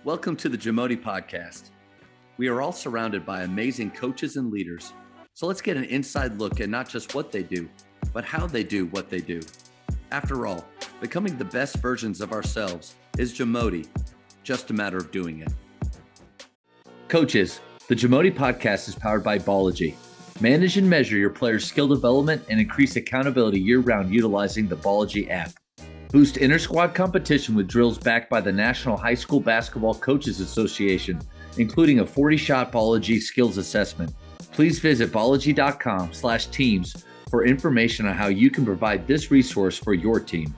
Welcome to the Jamodi podcast. We are all surrounded by amazing coaches and leaders. So let's get an inside look at not just what they do, but how they do what they do. After all, becoming the best versions of ourselves is Jamodi, just a matter of doing it. Coaches, the Jamodi podcast is powered by Ballogy. Manage and measure your players' skill development and increase accountability year-round utilizing the Ballogy app. Boost inter-squad competition with drills backed by the National High School Basketball Coaches Association, including a 40-shot Ballogy skills assessment. Please visit ballogy.com/teams for information on how you can provide this resource for your team.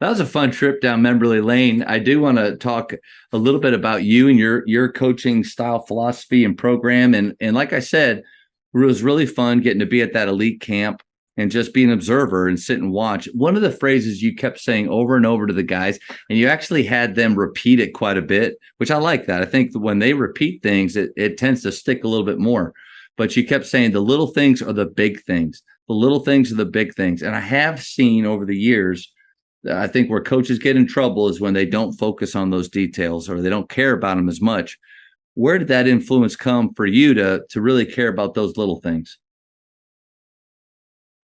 That was a fun trip down memory lane. I do want to talk a little bit about you and your coaching style, philosophy, and program. And like I said, it was really fun getting to be at that elite camp and just be an observer and sit and watch. One of the phrases you kept saying over and over to the guys, and you actually had them repeat it quite a bit, which I like that. I think when they repeat things, it tends to stick a little bit more. But you kept saying the little things are the big things. The little things are the big things. And I have seen over the years, I think where coaches get in trouble is when they don't focus on those details or they don't care about them as much. Where did that influence come for you to really care about those little things?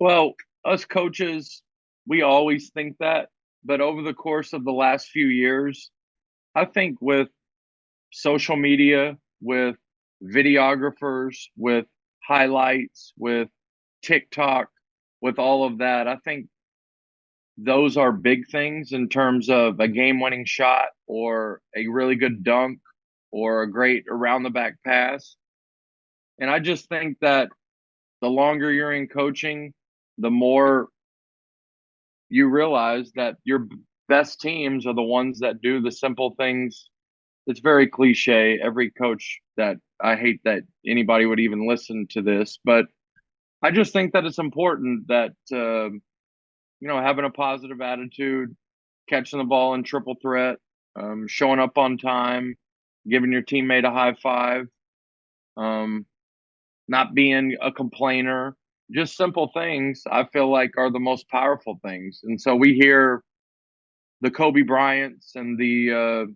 Well, us coaches, we always think that. But over the course of the last few years, I think with social media, with videographers, with highlights, with TikTok, with all of that, I think those are big things in terms of a game-winning shot or a really good dunk or a great around-the-back pass. And I just think that the longer you're in coaching, the more you realize that your best teams are the ones that do the simple things. It's very cliche. Every coach that I hate that anybody would even listen to this, but I just think that it's important that having a positive attitude, catching the ball in triple threat, showing up on time, giving your teammate a high five, not being a complainer, just simple things I feel like are the most powerful things. And so we hear the Kobe Bryants and the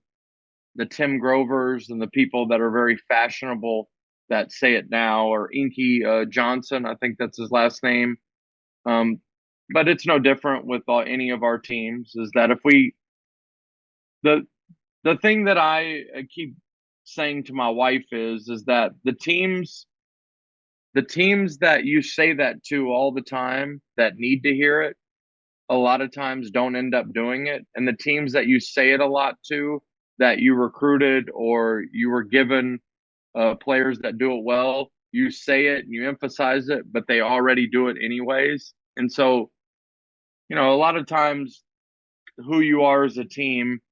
Tim Grovers and the people that are very fashionable that say it now, or Inky Johnson, I think that's his last name. But it's no different with any of our teams. Is that if the thing that I keep saying to my wife is that the teams that you say that to all the time that need to hear it, a lot of times don't end up doing it. And the teams that you say it a lot to, that you recruited or you were given players that do it well, you say it and you emphasize it, but they already do it anyways. And so, a lot of times who you are as a team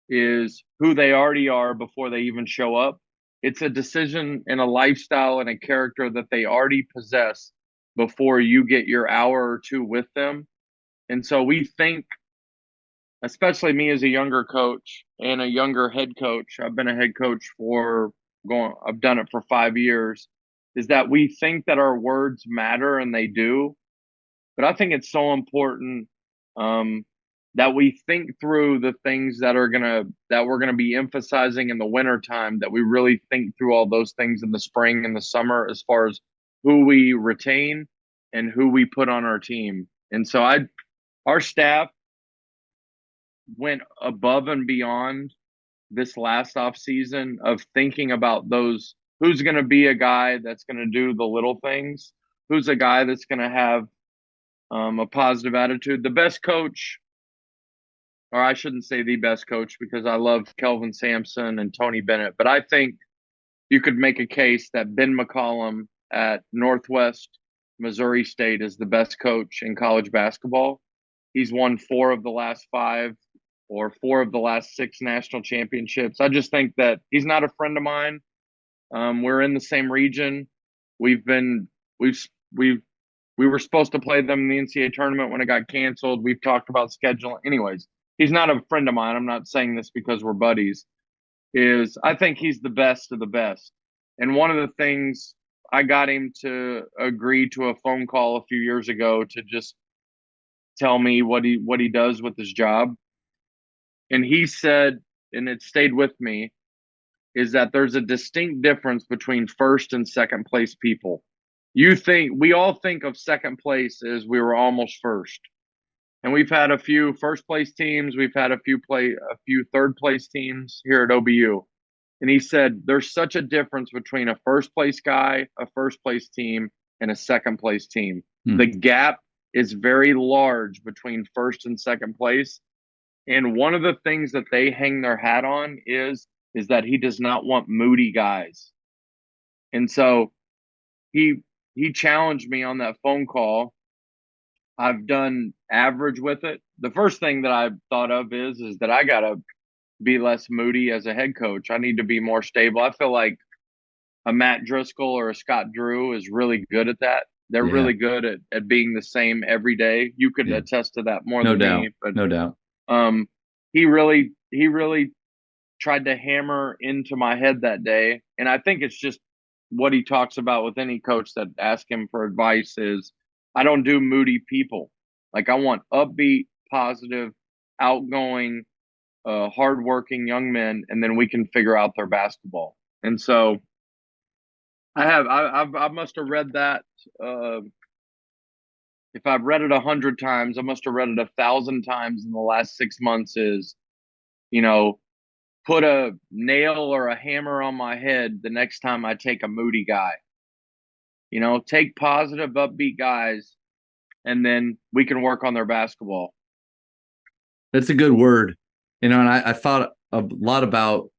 is who they already are before they even show up. It's a decision and a lifestyle and a character that they already possess before you get your hour or two with them. And so we think, especially me as a younger coach and a younger head coach, I've been a head coach I've done it for 5 years, is that we think that our words matter, and they do. But I think it's so important that we think through the things that we're gonna be emphasizing in the wintertime, that we really think through all those things in the spring and the summer as far as who we retain and who we put on our team. And so our staff went above and beyond this last off season of thinking about those, who's going to be a guy that's going to do the little things, who's a guy that's going to have a positive attitude. The best coach, or I shouldn't say the best coach because I love Kelvin Sampson and Tony Bennett, but I think you could make a case that Ben McCollum at Northwest Missouri State is the best coach in college basketball. He's won 4 of the last 5 or 4 of the last 6 national championships. I just think that he's not a friend of mine. We're in the same region. We were supposed to play them in the NCAA tournament when it got canceled. We've talked about scheduling. Anyways, he's not a friend of mine. I'm not saying this because we're buddies. I think he's the best of the best. And one of the things, I got him to agree to a phone call a few years ago to just tell me what he does with his job. And he said, and it stayed with me, is that there's a distinct difference between first and second place people. We all think of second place as we were almost first. And we've had a few first place teams, we've had a few third place teams here at OBU. And he said there's such a difference between a first place guy, a first place team, and a second place team. The gap is very large between first and second place. And one of the things that they hang their hat on is that he does not want moody guys. And so he challenged me on that phone call. I've done average with it. The first thing that I thought of is that I got to be less moody as a head coach. I need to be more stable. I feel like a Matt Driscoll or a Scott Drew is really good at that. They're really good at being the same every day. You could attest to that more than me. But no doubt. He really tried to hammer into my head that day. And I think it's just what he talks about with any coach that asks him for advice is, I don't do moody people. Like, I want upbeat, positive, outgoing, hardworking young men, and then we can figure out their basketball. And so I must have read that. If I've read it 100 times, I must have read it 1,000 times in the last 6 months. Is, put a nail or a hammer on my head the next time I take a moody guy. Take positive, upbeat guys, and then we can work on their basketball. That's a good word. And I thought a lot about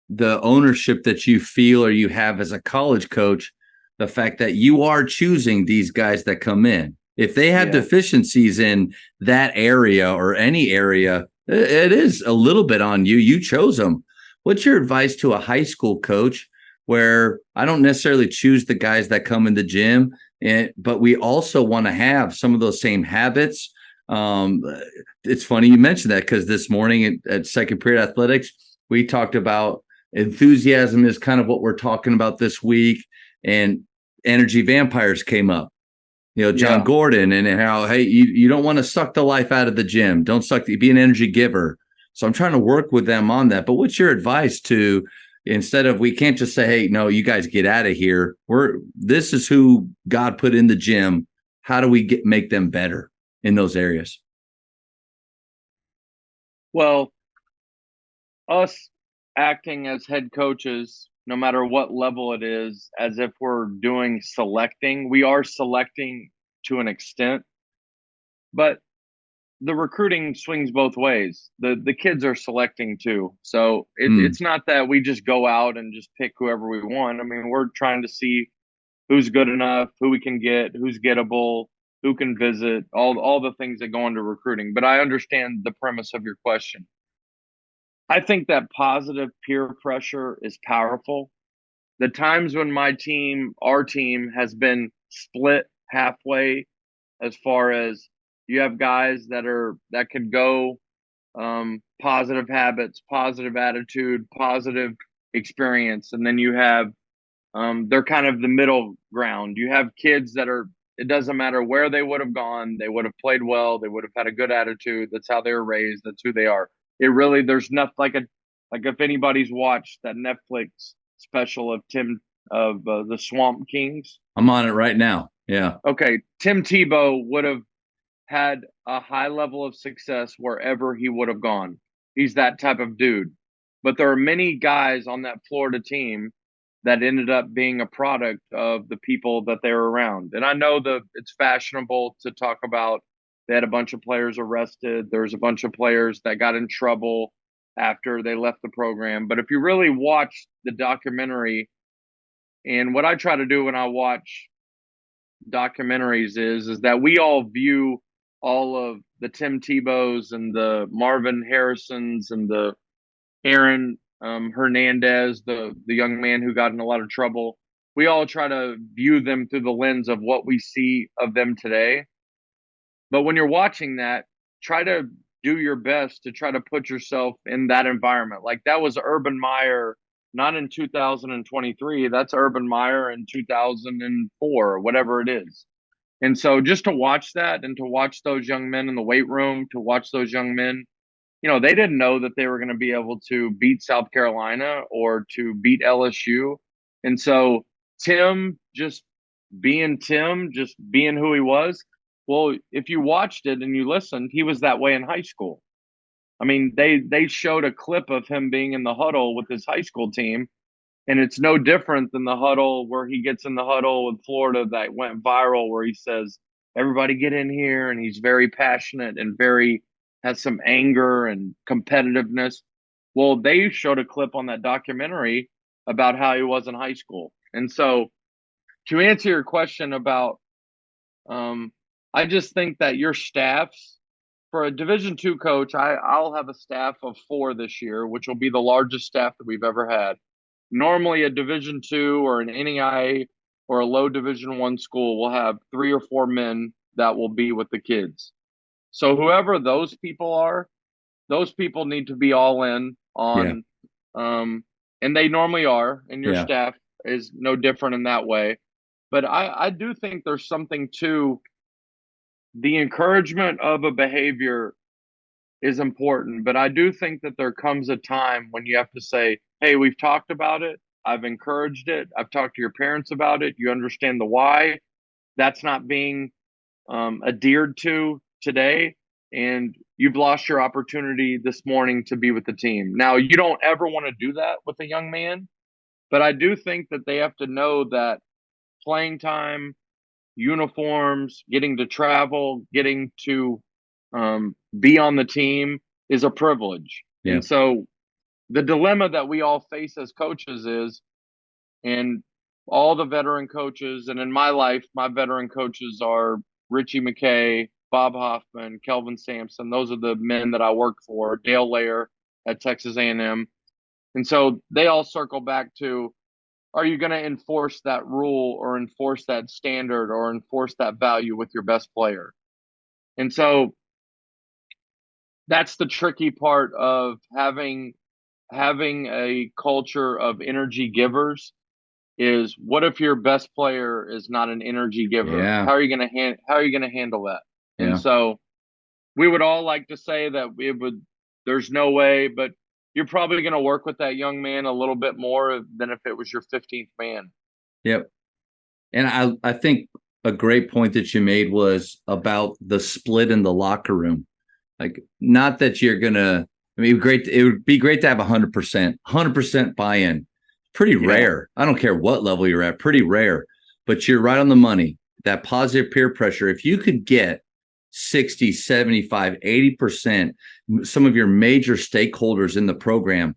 the ownership that you feel or you have as a college coach, the fact that you are choosing these guys that come in. If they have deficiencies in that area or any area, it is a little bit on you. You chose them. What's your advice to a high school coach where I don't necessarily choose the guys that come in the gym, but we also want to have some of those same habits? It's funny you mentioned that, because this morning at second period athletics, we talked about enthusiasm is kind of what we're talking about this week, and energy vampires came up. John Gordon, and how, hey, you don't want to suck the life out of the gym. Don't be an energy giver. So I'm trying to work with them on that. But what's your advice to, instead of, we can't just say, hey, no, you guys get out of here. This is who God put in the gym. How do we make them better in those areas? Well, us acting as head coaches, no matter what level it is, as if we're doing selecting, we are selecting to an extent, but the recruiting swings both ways. The kids are selecting too. So it's not that we just go out and just pick whoever we want. I mean, we're trying to see who's good enough, who we can get, who's gettable, who can visit, all the things that go into recruiting. But I understand the premise of your question. I think that positive peer pressure is powerful. The times when our team has been split halfway, as far as you have guys that could go positive habits, positive attitude, positive experience, and then you have they're kind of the middle ground. You have kids that it doesn't matter where they would have gone, they would have played well, they would have had a good attitude. That's how they were raised. That's who they are. There's nothing like if anybody's watched that Netflix special of the Swamp Kings. I'm on it right now. Yeah. Okay. Tim Tebow would have had a high level of success wherever he would have gone. He's that type of dude. But there are many guys on that Florida team that ended up being a product of the people that they were around. And I know it's fashionable to talk about they had a bunch of players arrested. There's a bunch of players that got in trouble after they left the program. But if you really watch the documentary, and what I try to do when I watch documentaries is that we all view all of the Tim Tebows and the Marvin Harrisons and the Aaron Hernandez, the young man who got in a lot of trouble. We all try to view them through the lens of what we see of them today. But when you're watching that, try to do your best to try to put yourself in that environment. Like, that was Urban Meyer, not in 2023. That's Urban Meyer in 2004, or whatever it is. And so just to watch that, and to watch those young men in the weight room, to watch those young men they didn't know that they were going to be able to beat South Carolina or to beat LSU. And so Tim, just being who he was, well, if you watched it and you listened, he was that way in high school. I mean, they showed a clip of him being in the huddle with his high school team, and it's no different than the huddle where he gets in the huddle with Florida that went viral, where he says, "Everybody get in here," and he's very passionate and has some anger and competitiveness. Well, they showed a clip on that documentary about how he was in high school. And so, to answer your question about, I just think that your staffs, for a Division II coach, I'll have a staff of 4 this year, which will be the largest staff that we've ever had. Normally, a Division II or an NEI or a low Division I school will have 3 or 4 men that will be with the kids. So whoever those people are, those people need to be all in Yeah. on, and they normally are, and your Yeah. staff is no different in that way. But I do think there's something to the encouragement of a behavior is important, but I do think that there comes a time when you have to say, "Hey, we've talked about it. I've encouraged it. I've talked to your parents about it. You understand the why. That's not being adhered to today, and you've lost your opportunity this morning to be with the team." Now, you don't ever want to do that with a young man, but I do think that they have to know that playing time, uniforms, getting to travel, getting to be on the team is a privilege. Yeah. And so the dilemma that we all face as coaches is, and all the veteran coaches, and in my life, my veteran coaches are Richie McKay, Bob Hoffman, Kelvin Sampson. Those are the men that I work for, Dale Layer at Texas A&M. And so they all circle back to, are you going to enforce that rule or enforce that standard or enforce that value with your best player? And so that's the tricky part of having a culture of energy givers, is what if your best player is not an energy giver? Yeah. How are you going to handle that? And Yeah. so we would all like to say that there's no way, but you're probably going to work with that young man a little bit more than if it was your 15th man. Yep. And I think a great point that you made was about the split in the locker room. Like, not that you're gonna. I mean, great. It would be great to have 100% buy-in. Pretty rare. I don't care what level you're at. Pretty rare. But you're right on the money. That positive peer pressure. If you could get 60, 75, 80%, some of your major stakeholders in the program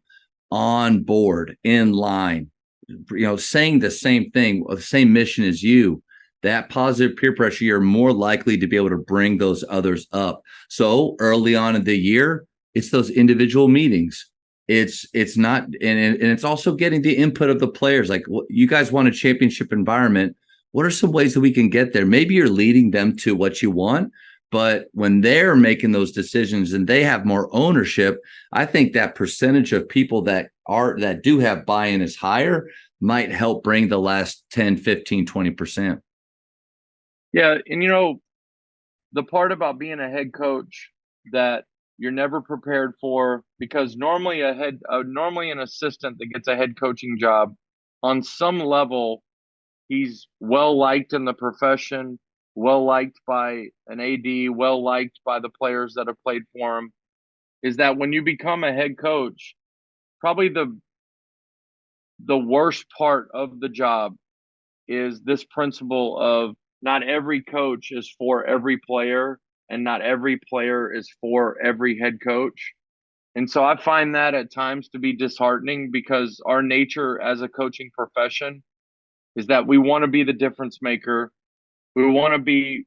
on board, in line, saying the same thing, the same mission as you, that positive peer pressure, you're more likely to be able to bring those others up. So early on in the year, it's those individual meetings. It's not, and it's also getting the input of the players. Like, you guys want a championship environment. What are some ways that we can get there? Maybe you're leading them to what you want, but when they're making those decisions and they have more ownership, I think that percentage of people that do have buy-in is higher, might help bring the last 10, 15, 20%. Yeah. And the part about being a head coach that you're never prepared for, because normally an assistant that gets a head coaching job, on some level, he's well liked in the profession, well liked by an AD, well liked by the players that have played for him. Is that when you become a head coach, probably the worst part of the job is this principle of, not every coach is for every player, and not every player is for every head coach. And so I find that at times to be disheartening, because our nature as a coaching profession is that we want to be the difference maker. We want to be,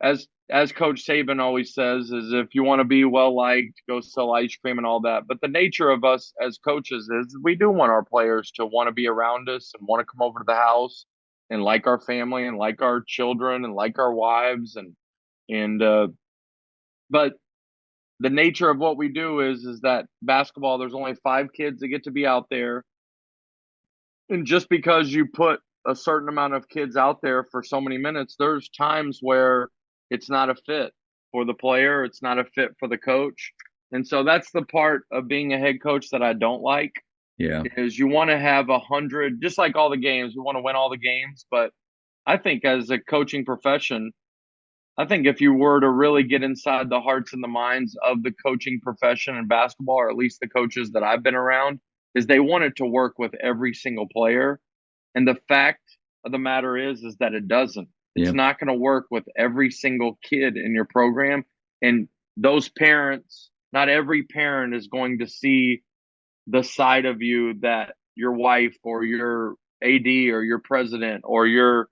as Coach Saban always says, is if you want to be well liked, go sell ice cream and all that. But the nature of us as coaches is we do want our players to want to be around us and want to come over to the house and like our family and like our children and like our wives, and but the nature of what we do is that basketball, there's only 5 kids that get to be out there. And just because you put a certain amount of kids out there for so many minutes, there's times where it's not a fit. for the player. It's not a fit for the coach. And so that's the part of being a head coach that I don't like. Yeah. Is you want to have 100, just like all the games, we want to win all the games. But I think as a coaching profession, I think if you were to really get inside the hearts and the minds of the coaching profession in basketball, or at least the coaches that I've been around, is they want it to work with every single player. And the fact of the matter is that it doesn't. It's not going to work with every single kid in your program. And those parents, not every parent is going to see the side of you that your wife or your AD or your president or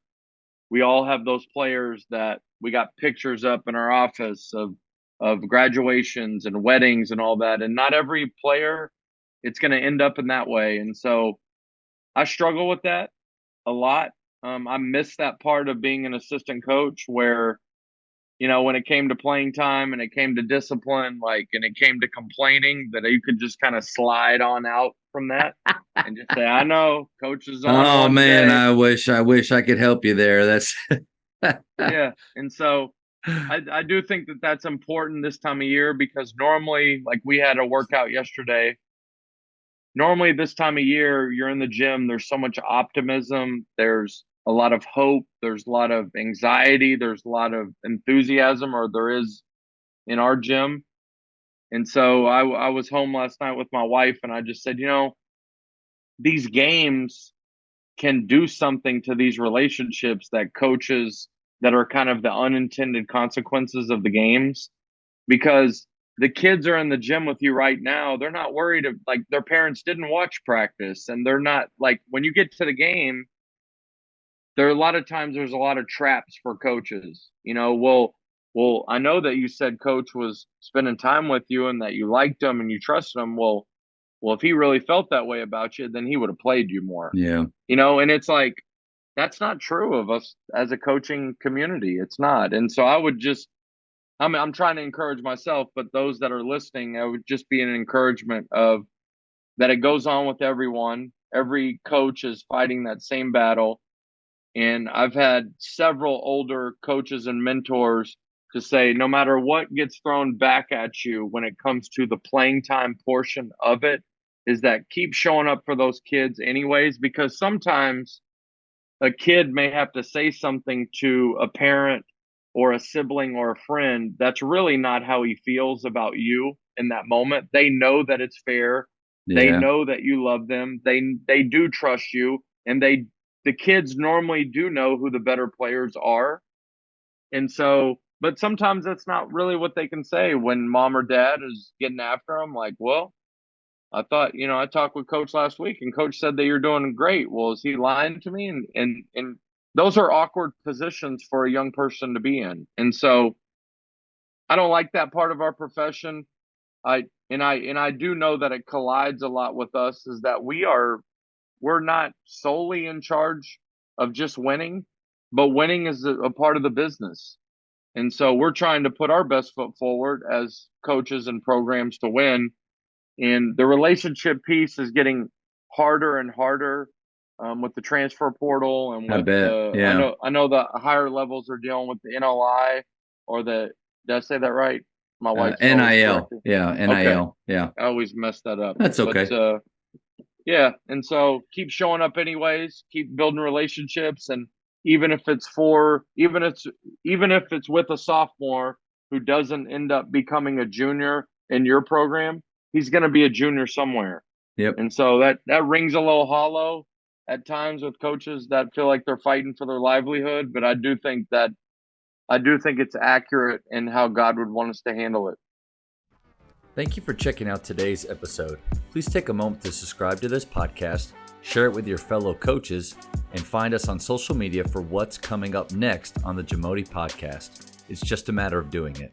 we all have those players that we got pictures up in our office of graduations and weddings and all that. And not every player, it's going to end up in that way. And so I struggle with that a lot. I miss that part of being an assistant coach where, when it came to playing time and it came to discipline, and it came to complaining, that you could just kind of slide on out from that and just say, I know coach is on. Oh man, today. I wish I could help you there. That's yeah. And so I do think that that's important this time of year, because normally, like we had a workout yesterday. Normally this time of year, you're in the gym, there's so much optimism, there's a lot of hope, there's a lot of anxiety, there's a lot of enthusiasm, or there is in our gym. And so I was home last night with my wife, and I just said, these games can do something to these relationships that coaches, that are kind of the unintended consequences of the games, because the kids are in the gym with you right now. They're not worried like their parents didn't watch practice, and they're not like, when you get to the game, there are a lot of times there's a lot of traps for coaches. Well, I know that you said coach was spending time with you and that you liked him and you trusted him. Well, if he really felt that way about you, then he would have played you more. Yeah. And it's like, that's not true of us as a coaching community. It's not. And so I'm trying to encourage myself, but those that are listening, it would just be an encouragement of that it goes on with everyone. Every coach is fighting that same battle. And I've had several older coaches and mentors to say, no matter what gets thrown back at you when it comes to the playing time portion of it, is that keep showing up for those kids anyways, because sometimes a kid may have to say something to a parent or a sibling or a friend that's really not how he feels about you in that moment. They know that it's fair. Yeah. They know that you love them. They do trust you, and the kids normally do know who the better players are. And so, but sometimes that's not really what they can say when mom or dad is getting after them. Like, well, I thought, I talked with coach last week and coach said that you're doing great. Well, is he lying to me? And those are awkward positions for a young person to be in. And so I don't like that part of our profession. I do know that it collides a lot with us, is that we're not solely in charge of just winning, but winning is a part of the business. And so we're trying to put our best foot forward as coaches and programs to win. And the relationship piece is getting harder and harder with the transfer portal and with I know the higher levels are dealing with the NLI or did I say that right? My wife's NIL. Yeah, NIL. Okay. Yeah. I always mess that up. That's okay. But, yeah, and so keep showing up anyways, keep building relationships, and even if it's with a sophomore who doesn't end up becoming a junior in your program, he's going to be a junior somewhere. Yep. And so that rings a little hollow at times with coaches that feel like they're fighting for their livelihood, but I do think it's accurate in how God would want us to handle it. Thank you for checking out today's episode. Please take a moment to subscribe to this podcast, share it with your fellow coaches, and find us on social media for what's coming up next on the Jamodi podcast. It's just a matter of doing it.